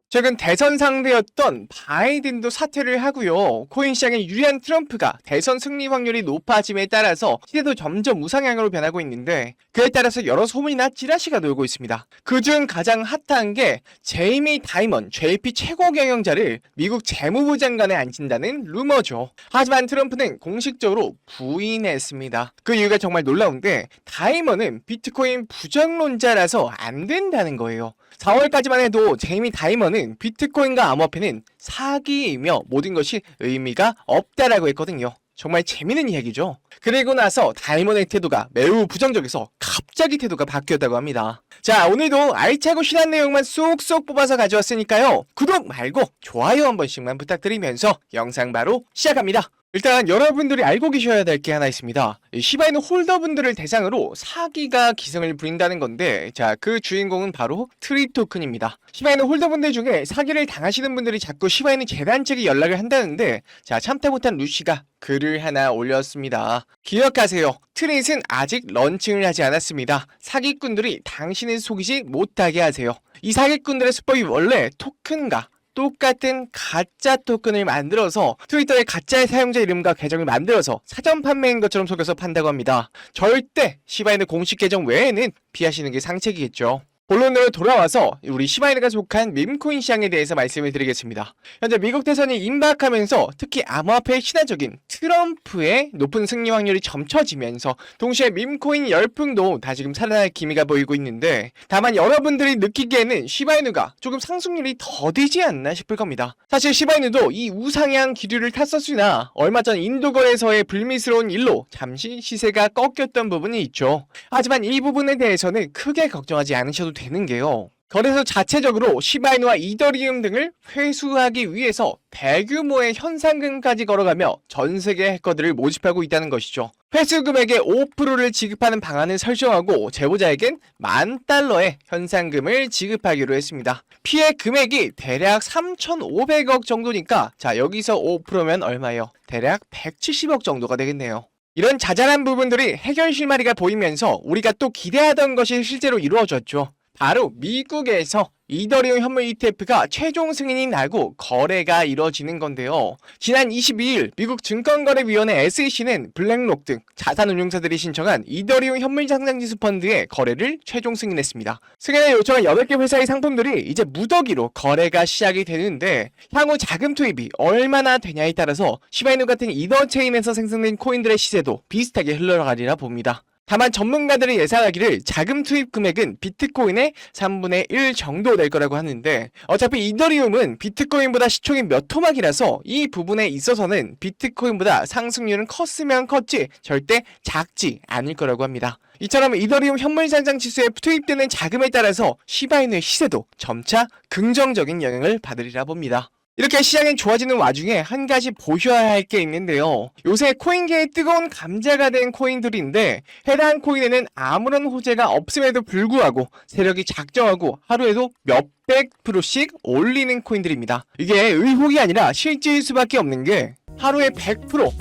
최근 대선 상대였던 바이든도 사퇴를 하고요. 코인 시장에 유리한 트럼프가 대선 승리 확률이 높아짐에 따라서 시세도 점점 우상향으로 변하고 있는데 그에 따라서 여러 소문이나 찌라시가 돌고 있습니다. 그중 가장 핫한 게 제이미 다이먼 JP 최고 경영자를 미국 재무부 장관에 앉힌다는 루머죠. 하지만 트럼프는 공식적으로 부인했습니다. 그 이유가 정말 놀라운데 다이먼은 비트코인 부정론자라서 안 된다는 거예요. 4월까지만 해도 제이미 다이먼은 비트코인과 암호화폐는 사기이며 모든 것이 의미가 없다라고 했거든요. 정말 재밌는 이야기죠. 그리고 나서 다이먼의 태도가 매우 부정적에서 갑자기 태도가 바뀌었다고 합니다. 자, 오늘도 알차고 신한 내용만 쏙쏙 뽑아서 가져왔으니까요. 구독 말고 좋아요 한 번씩만 부탁드리면서 영상 바로 시작합니다. 일단 여러분들이 알고 계셔야 될 게 하나 있습니다. 시바이누 홀더분들을 대상으로 사기가 기승을 부린다는 건데, 자, 그 주인공은 바로 트립 토큰입니다. 시바이누 홀더분들 중에 사기를 당하시는 분들이 자꾸 시바이누 재단 측에 연락을 한다는데, 자, 참다 못한 루시가 글을 하나 올렸습니다. 기억하세요. 트릿은 아직 런칭을 하지 않았습니다. 사기꾼들이 당신을 속이지 못하게 하세요. 이 사기꾼들의 수법이 원래 토큰과 똑같은 가짜 토큰을 만들어서 트위터에 가짜의 사용자 이름과 계정을 만들어서 사전 판매인 것처럼 속여서 판다고 합니다. 절대 시바이누 공식 계정 외에는 피하시는 게 상책이겠죠. 본론으로 돌아와서 우리 시바이누가 속한 밈코인 시장에 대해서 말씀을 드리겠습니다. 현재 미국 대선이 임박하면서 특히 암호화폐의 신화적인 트럼프의 높은 승리 확률이 점쳐지면서 동시에 밈코인 열풍도 다지금 살아날 기미가 보이고 있는데, 다만 여러분들이 느끼기에는 시바이누가 조금 상승률이 더디지 않나 싶을 겁니다. 사실 시바이누도 이 우상향 기류를 탔었으나 얼마 전 인도 거래소의 불미스러운 일로 잠시 시세가 꺾였던 부분이 있죠. 하지만 이 부분에 대해서는 크게 걱정하지 않으셔도 되는 게요. 거래소 자체적으로 시바이누와 이더리움 등을 회수하기 위해서 대규모의 현상금까지 걸어가며 전 세계 해커들을 모집하고 있다는 것이죠. 회수 금액의 5%를 지급하는 방안을 설정하고 제보자에겐 $10,000의 현상금을 지급하기로 했습니다. 피해 금액이 대략 3,500억 정도니까 자, 여기서 5%면 얼마예요? 대략 170억 정도가 되겠네요. 이런 자잘한 부분들이 해결 실마리가 보이면서 우리가 또 기대하던 것이 실제로 이루어졌죠. 바로 미국에서 이더리움 현물 ETF가 최종 승인이 나고 거래가 이뤄지는 건데요. 지난 22일 미국 증권거래위원회 SEC는 블랙록 등 자산운용사들이 신청한 이더리움 현물 상장지수 펀드의 거래를 최종 승인했습니다. 승인을 요청한 8개 회사의 상품들이 이제 무더기로 거래가 시작이 되는데, 향후 자금 투입이 얼마나 되냐에 따라서 시바이누 같은 이더체인에서 생성된 코인들의 시세도 비슷하게 흘러가리라 봅니다. 다만 전문가들이 예상하기를 자금 투입 금액은 비트코인의 3분의 1 정도 될 거라고 하는데, 어차피 이더리움은 비트코인보다 시총이 몇 토막이라서 이 부분에 있어서는 비트코인보다 상승률은 컸으면 컸지 절대 작지 않을 거라고 합니다. 이처럼 이더리움 현물 상장 지수에 투입되는 자금에 따라서 시바이누의 시세도 점차 긍정적인 영향을 받으리라 봅니다. 이렇게 시장이 좋아지는 와중에 한 가지 보셔야 할 게 있는데요. 요새 코인계의 뜨거운 감자가 된 코인들인데, 해당 코인에는 아무런 호재가 없음에도 불구하고 세력이 작정하고 하루에도 몇백 프로씩 올리는 코인들입니다. 이게 의혹이 아니라 실제일 수밖에 없는 게 하루에 100%,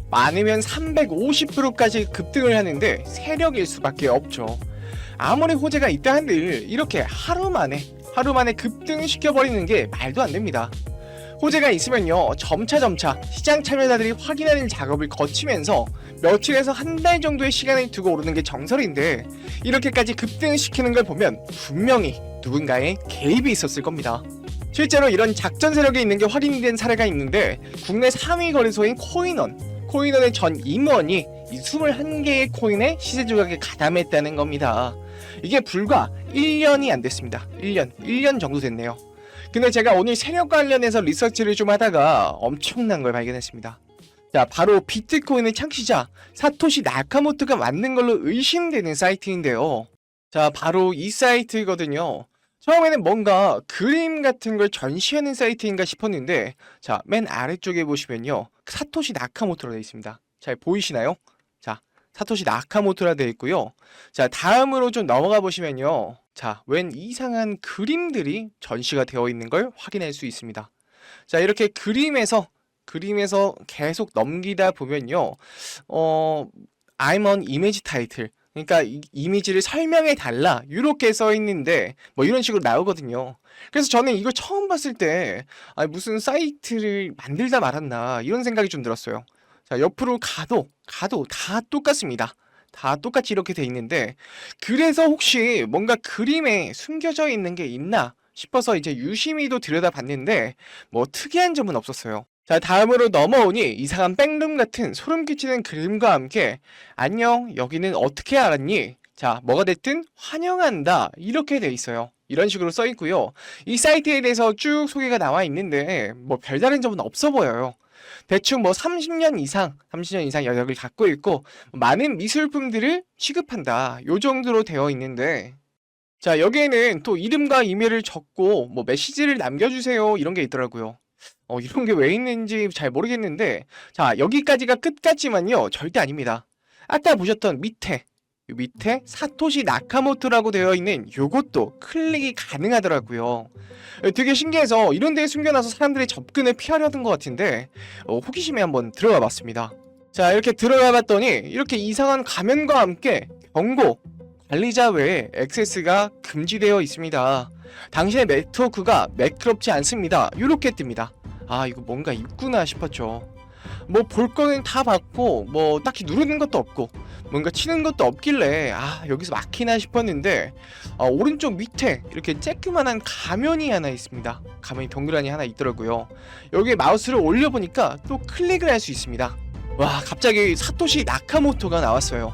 많으면 350%까지 급등을 하는데 세력일 수밖에 없죠. 아무리 호재가 있다 한들 이렇게 하루 만에 급등시켜버리는 게 말도 안 됩니다. 호재가 있으면요, 점차 시장 참여자들이 확인하는 작업을 거치면서 며칠에서 한 달 정도의 시간을 두고 오르는 게 정설인데, 이렇게까지 급등시키는 걸 보면 분명히 누군가의 개입이 있었을 겁니다. 실제로 이런 작전 세력이 있는 게 확인이 된 사례가 있는데, 국내 3위 거래소인 코인원의 전 임원이 이 21개의 코인의 시세 조작에 가담했다는 겁니다. 이게 불과 1년이 안 됐습니다. 1년 정도 됐네요. 근데 제가 오늘 세력 관련해서 리서치를 좀 하다가 엄청난 걸 발견했습니다. 자, 바로 비트코인의 창시자 사토시 나카모토가 만든 걸로 의심되는 사이트인데요. 자, 바로 이 사이트거든요. 처음에는 뭔가 그림 같은 걸 전시하는 사이트인가 싶었는데, 자, 맨 아래쪽에 보시면요, 사토시 나카모토로 되어 있습니다. 잘 보이시나요? 자, 사토시 나카모토라 되어 있고요. 자, 다음으로 좀 넘어가 보시면요, 자, 웬 이상한 그림들이 전시가 되어 있는 걸 확인할 수 있습니다. 자, 이렇게 그림에서 계속 넘기다 보면요, I'm on image title, 그러니까 이미지를 설명해 달라 이렇게 써 있는데 뭐 이런 식으로 나오거든요. 그래서 저는 이걸 처음 봤을 때 무슨 사이트를 만들다 말았나 이런 생각이 좀 들었어요. 자, 옆으로 가도 다 똑같습니다. 다 똑같이 이렇게 돼 있는데 그래서 혹시 뭔가 그림에 숨겨져 있는 게 있나 싶어서 이제 유심히도 들여다봤는데 뭐 특이한 점은 없었어요. 자, 다음으로 넘어오니 이상한 백룸 같은 소름 끼치는 그림과 함께 안녕, 여기는 어떻게 알았니? 자, 뭐가 됐든 환영한다 이렇게 돼 있어요. 이런 식으로 써 있고요. 이 사이트에 대해서 쭉 소개가 나와 있는데 뭐 별다른 점은 없어 보여요. 대충 뭐 30년 이상 여력을 갖고 있고 많은 미술품들을 취급한다 요 정도로 되어 있는데, 자, 여기에는 또 이름과 이메일을 적고 뭐 메시지를 남겨주세요 이런 게 있더라고요. 이런 게 왜 있는지 잘 모르겠는데, 자, 여기까지가 끝 같지만요 절대 아닙니다. 아까 보셨던 밑에 요 밑에 사토시 나카모토라고 되어 있는 요것도 클릭이 가능하더라고요. 되게 신기해서 이런 데에 숨겨놔서 사람들이 접근을 피하려는 것 같은데 호기심에 한번 들어가 봤습니다. 자, 이렇게 들어가 봤더니 이렇게 이상한 가면과 함께 경고, 관리자 외에 액세스가 금지되어 있습니다. 당신의 네트워크가 매끄럽지 않습니다. 이렇게 뜹니다. 아, 이거 뭔가 있구나 싶었죠. 뭐 볼 거는 다 봤고 뭐 딱히 누르는 것도 없고 뭔가 치는 것도 없길래 여기서 막히나 싶었는데 오른쪽 밑에 이렇게 쬐끄만한 가면이 하나 있습니다. 가면이 동그라니 하나 있더라고요. 여기에 마우스를 올려보니까 또 클릭을 할 수 있습니다. 와, 갑자기 사토시 나카모토가 나왔어요.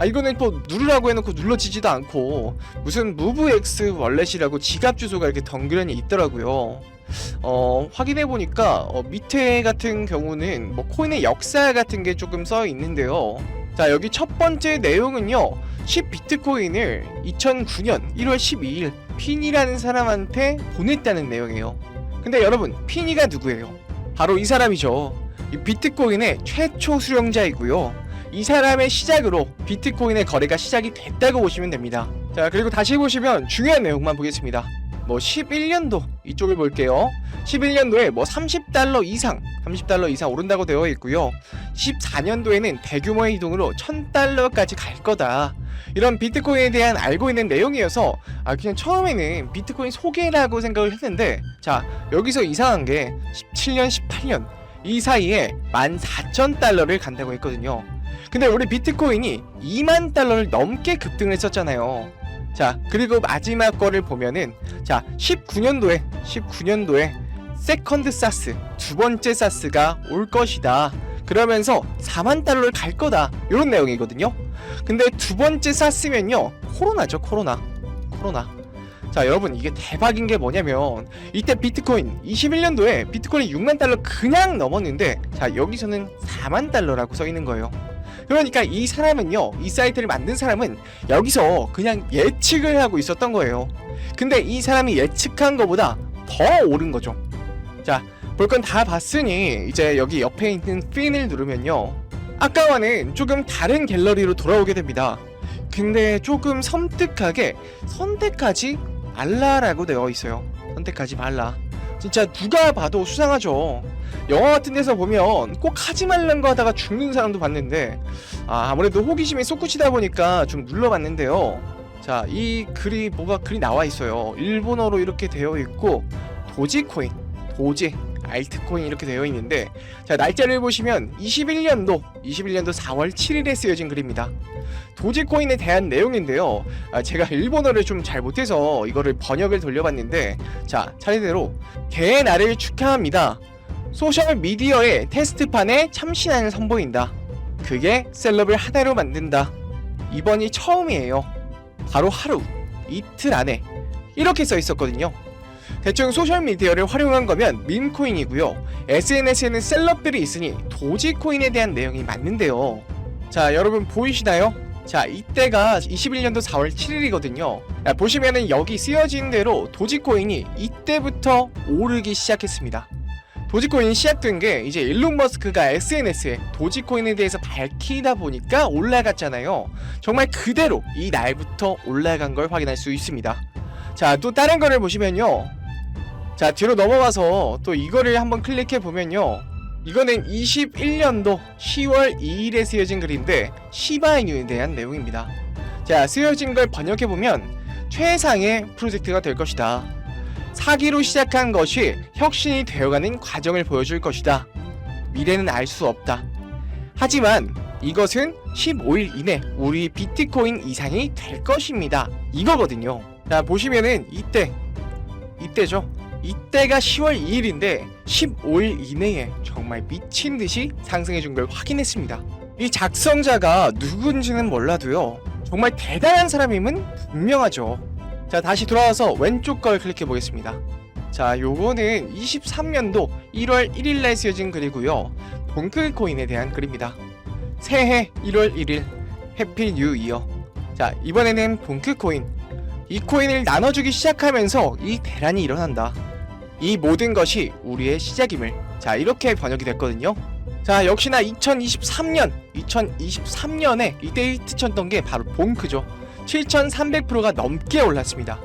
이거는 뭐 누르라고 해놓고 눌러지지도 않고 무슨 무브X 월렛이라고 지갑 주소가 이렇게 덩그러니 있더라고요. 확인해보니까 밑에 같은 경우는 뭐 코인의 역사 같은 게 조금 써 있는데요. 자, 여기 첫 번째 내용은요 10비트코인을 2009년 1월 12일 피니라는 사람한테 보냈다는 내용이에요. 근데 여러분, 피니가 누구예요? 바로 이 사람이죠. 이 비트코인의 최초 수령자이고요. 이 사람의 시작으로 비트코인의 거래가 시작이 됐다고 보시면 됩니다. 자, 그리고 다시 보시면 중요한 내용만 보겠습니다. 뭐 11년도 이쪽을 볼게요. 11년도에 뭐 30달러 이상 오른다고 되어 있고요. 14년도에는 대규모의 이동으로 1000달러까지 갈 거다. 이런 비트코인에 대한 알고 있는 내용이어서 그냥 처음에는 비트코인 소개라고 생각을 했는데, 자, 여기서 이상한 게 17년, 18년 이 사이에 14,000달러를 간다고 했거든요. 근데 우리 비트코인이 2만 달러를 넘게 급등을 했었잖아요. 자, 그리고 마지막 거를 보면은, 자, 19년도에 세컨드 사스, 두 번째 사스가 올 것이다. 그러면서 4만 달러를 갈 거다. 이런 내용이거든요. 근데 두 번째 사스면요, 코로나죠, 코로나. 자, 여러분, 이게 대박인 게 뭐냐면 이때 비트코인 21년도에 비트코인이 6만 달러 그냥 넘었는데, 자, 여기서는 4만 달러라고 써 있는 거예요. 그러니까 이 사람은요, 이 사이트를 만든 사람은 여기서 그냥 예측을 하고 있었던 거예요. 근데 이 사람이 예측한 것보다 더 오른 거죠. 자, 볼 건 다 봤으니 이제 여기 옆에 있는 핀을 누르면요, 아까와는 조금 다른 갤러리로 돌아오게 됩니다. 근데 조금 섬뜩하게 선택하지 말라라고 되어 있어요. 선택하지 말라. 진짜 누가 봐도 수상하죠. 영화 같은 데서 보면 꼭 하지 말란 거 하다가 죽는 사람도 봤는데, 아무래도 호기심이 솟구치다 보니까 좀 눌러봤는데요. 자, 이 글이 글이 나와 있어요. 일본어로 이렇게 되어 있고, 도지코인, 알트코인 이렇게 되어 있는데, 자, 날짜를 보시면 21년도 4월 7일에 쓰여진 글입니다. 도지코인에 대한 내용인데요. 제가 일본어를 좀 잘 못해서 이거를 번역을 돌려봤는데, 자, 차례대로 개의 날을 축하합니다. 소셜미디어의 테스트판에 참신함을 선보인다. 그게 셀럽을 하나로 만든다. 이번이 처음이에요. 바로 하루, 이틀 안에. 이렇게 써 있었거든요. 대충 소셜미디어를 활용한 거면 밈코인이고요. SNS에는 셀럽들이 있으니 도지코인에 대한 내용이 맞는데요. 자, 여러분 보이시나요? 자, 이때가 21년도 4월 7일이거든요. 보시면은 여기 쓰여진 대로 도지코인이 이때부터 오르기 시작했습니다. 도지코인이 시작된 게 이제 일론 머스크가 SNS에 도지코인에 대해서 밝히다 보니까 올라갔잖아요. 정말 그대로 이 날부터 올라간 걸 확인할 수 있습니다. 자, 또 다른 거를 보시면요, 자, 뒤로 넘어가서 또 이거를 한번 클릭해 보면요, 이거는 21년도 10월 2일에 쓰여진 글인데 시바이뉴에 대한 내용입니다. 자, 쓰여진 걸 번역해보면 최상의 프로젝트가 될 것이다. 사기로 시작한 것이 혁신이 되어가는 과정을 보여줄 것이다. 미래는 알 수 없다. 하지만 이것은 15일 이내 우리 비트코인 이상이 될 것입니다. 이거거든요. 자, 보시면은 이때죠. 이때가 10월 2일인데 15일 이내에 정말 미친듯이 상승해준 걸 확인했습니다. 이 작성자가 누군지는 몰라도요, 정말 대단한 사람임은 분명하죠. 자, 다시 돌아와서 왼쪽 걸 클릭해 보겠습니다. 자, 요거는 23년도 1월 1일날 쓰여진 글이고요, 동클코인에 대한 글입니다. 새해 1월 1일 해피 뉴 이어. 자, 이번에는 동클코인, 이 코인을 나눠주기 시작하면서 이 대란이 일어난다. 이 모든 것이 우리의 시작임을. 자, 이렇게 번역이 됐거든요. 자, 역시나 2023년에 이때 히트 쳤던 게 바로 봉크죠. 7300%가 넘게 올랐습니다.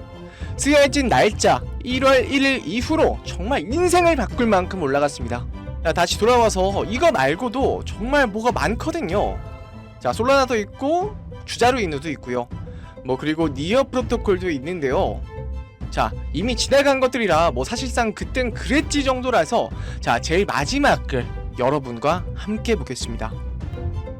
쓰여진 날짜 1월 1일 이후로 정말 인생을 바꿀 만큼 올라갔습니다. 자, 다시 돌아와서 이거 말고도 정말 뭐가 많거든요. 자, 솔라나도 있고 주자루 인우도 있고요. 뭐 그리고 니어 프로토콜도 있는데요. 자, 이미 지나간 것들이라 뭐 사실상 그땐 그랬지 정도라서, 자, 제일 마지막 글 여러분과 함께 보겠습니다.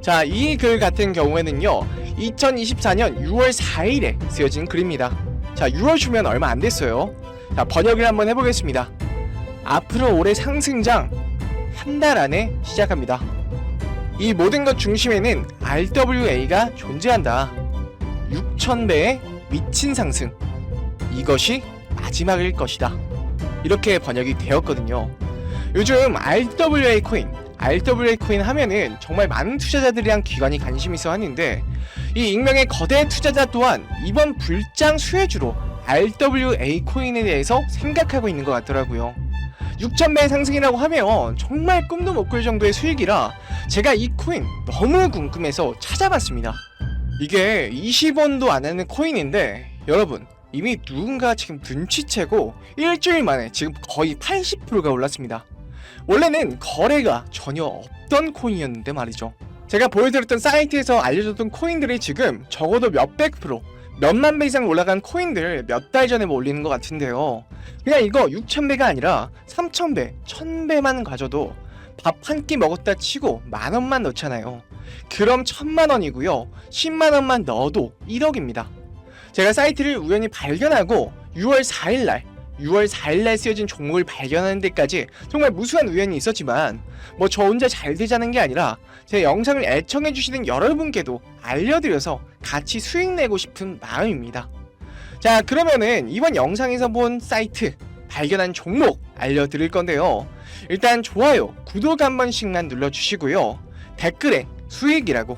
자, 이 글 같은 경우에는요, 2024년 6월 4일에 쓰여진 글입니다. 자, 6월 주면 얼마 안 됐어요. 자, 번역을 한번 해보겠습니다. 앞으로 올해 상승장 한 달 안에 시작합니다. 이 모든 것 중심에는 RWA가 존재한다. 6000배의 미친 상승. 이것이 마지막일 것이다. 이렇게 번역이 되었거든요. 요즘 RWA 코인 하면은 정말 많은 투자자들이랑 기관이 관심 있어 하는데, 이 익명의 거대 투자자 또한 이번 불장 수혜주로 RWA 코인에 대해서 생각하고 있는 것 같더라고요. 6000배의 상승이라고 하면 정말 꿈도 못 꿀 정도의 수익이라 제가 이 코인 너무 궁금해서 찾아봤습니다. 이게 20원도 안 하는 코인인데, 여러분, 이미 누군가 지금 눈치채고 일주일 만에 지금 거의 80%가 올랐습니다. 원래는 거래가 전혀 없던 코인이었는데 말이죠. 제가 보여드렸던 사이트에서 알려줬던 코인들이 지금 적어도 몇백 프로, 몇만 배 이상 올라간 코인들 몇 달 전에 뭐 올리는 것 같은데요. 그냥 이거 6000배가 아니라 3000배, 1000배만 가져도 밥 한 끼 먹었다 치고 만원만 넣잖아요. 그럼 1000만원이고요. 10만원만 넣어도 1억입니다. 제가 사이트를 우연히 발견하고 6월 4일날 쓰여진 종목을 발견하는 데까지 정말 무수한 우연이 있었지만, 뭐 저 혼자 잘 되자는 게 아니라 제 영상을 애청해주시는 여러분께도 알려드려서 같이 수익 내고 싶은 마음입니다. 자, 그러면은 이번 영상에서 본 사이트, 발견한 종목 알려드릴 건데요. 일단 좋아요, 구독 한 번씩만 눌러주시고요. 댓글에 수익이라고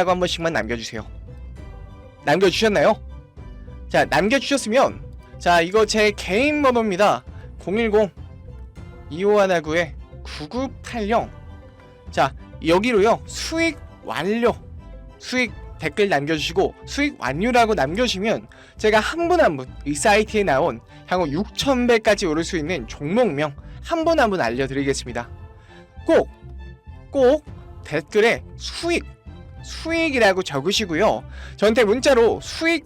한 번씩만 남겨주세요. 남겨주셨나요? 자, 남겨주셨으면, 자, 이거 제 개인 번호입니다. 010-2519-9980. 자, 여기로요, 수익 댓글 남겨주시고 수익 완료라고 남겨주시면 제가 한 분 한 분 이 사이트에 나온 향후 6000배까지 오를 수 있는 종목명 한 분 한 분 알려드리겠습니다. 꼭 댓글에 수익이라고 적으시고요. 저한테 문자로 수익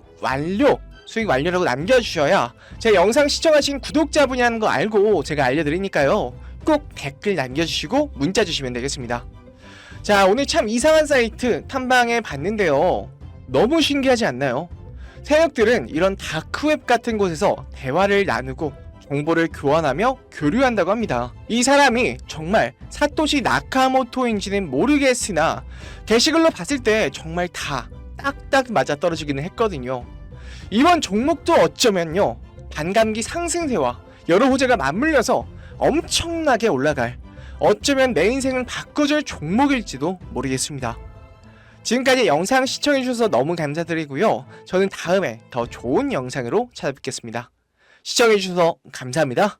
완료라고 남겨주셔야 제 영상 시청하신 구독자분이 하는 거 알고 제가 알려드리니까요. 꼭 댓글 남겨주시고 문자 주시면 되겠습니다. 자, 오늘 참 이상한 사이트 탐방해 봤는데요. 너무 신기하지 않나요? 세력들은 이런 다크웹 같은 곳에서 대화를 나누고 정보를 교환하며 교류한다고 합니다. 이 사람이 정말 사토시 나카모토인지는 모르겠으나 게시글로 봤을 때 정말 다 딱딱 맞아떨어지기는 했거든요. 이번 종목도 어쩌면요, 반감기 상승세와 여러 호재가 맞물려서 엄청나게 올라갈, 어쩌면 내 인생을 바꿔줄 종목일지도 모르겠습니다. 지금까지 영상 시청해주셔서 너무 감사드리고요. 저는 다음에 더 좋은 영상으로 찾아뵙겠습니다. 시청해주셔서 감사합니다.